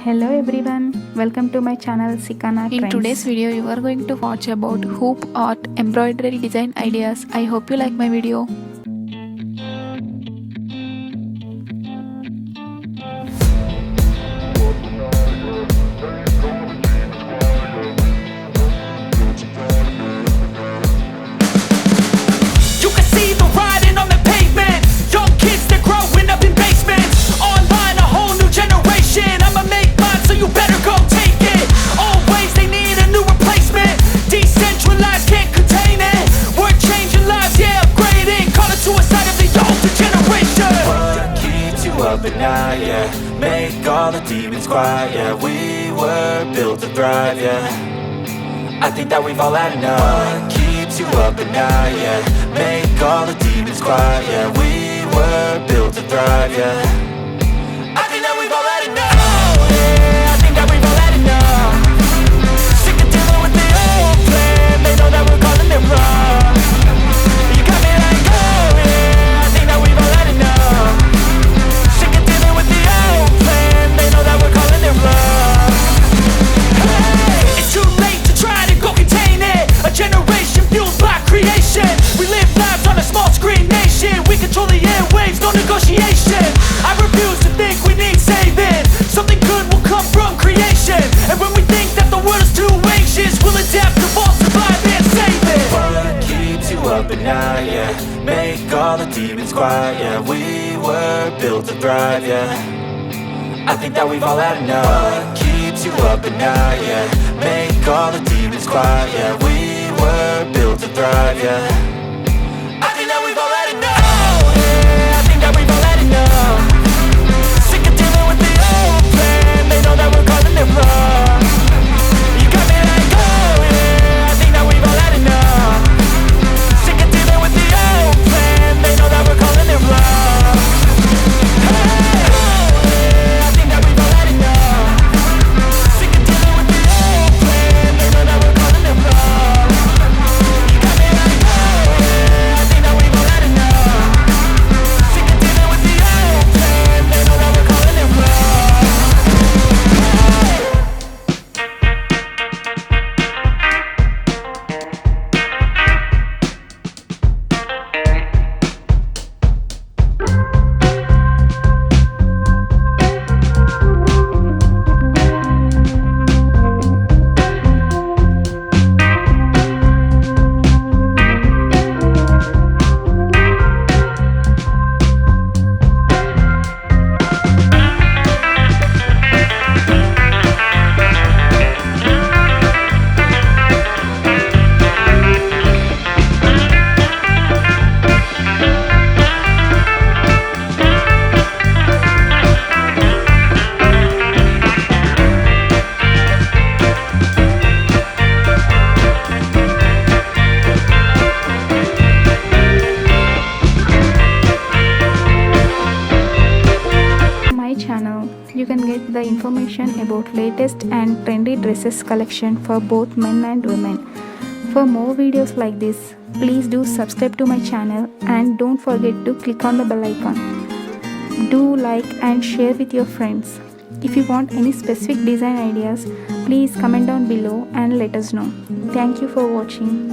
Hello everyone, welcome to my channel Sikana In Trends. today's video, you are going to watch about hoop art, embroidery design ideas. I hope you like my video. You can see the writing on the pavement. Young kids, they're growing up in basements. Online, a whole new generation. I'ma make mine, so you better go take it. Always, they need a new replacement. Decentralized, can't contain it. We're changing lives, yeah, upgrading. Call it suicide of the older generation. What keeps you up at night, yeah? Make all the demons quiet, yeah. We were built to thrive, yeah. I think that we've all had enough. What keeps you up at night, yeah? Make all the demons quiet, yeah. We were built to thrive, yeah. I think that we've all had enough. Oh, yeah, I think that we've all had enough. Sick of dealing with the old plan. They know that we're calling it wrong. You got me like, oh yeah, I think that we've all had enough. Sick of dealing with the old plan. They know that we're calling it wrong. Hey, it's too late to try to go contain it. A generation fueled by creation. We live lives on a small screen nation. We control the airwaves, no negotiation. I refuse to think we need saving. Something good will come from creation. And when we think that the world is too anxious, we'll adapt, evolve, survive and save it. What keeps you up at night, yeah? Make all the demons quiet, yeah. We were built to thrive, yeah. I think that we've all had enough. What keeps you up at night, yeah? Make all the demons quiet, yeah. We were built to thrive, yeah. I think that we've all had enough. Oh yeah, I think that we've all had enough. Sick of dealing with the old plan. They know that we're calling it wrong. You got me like, oh yeah, I think that we've all had enough. Sick of dealing with the old plan. They know that we're calling it wrong. Hey, oh yeah, I think that we've all had enough. Sick of dealing with the old plan. They know that we're calling it wrong. You got me like, oh yeah, I think that we've all had enough. Sick of dealing with the old plan. They know that we're calling it wrong. My channel, you can get the information about latest and trendy dresses collection for both men and women. For more videos like this, please do subscribe to my channel and don't forget to click on the bell icon. Do like and share with your friends. If you want any specific design ideas, please comment down below and let us know. Thank you for watching.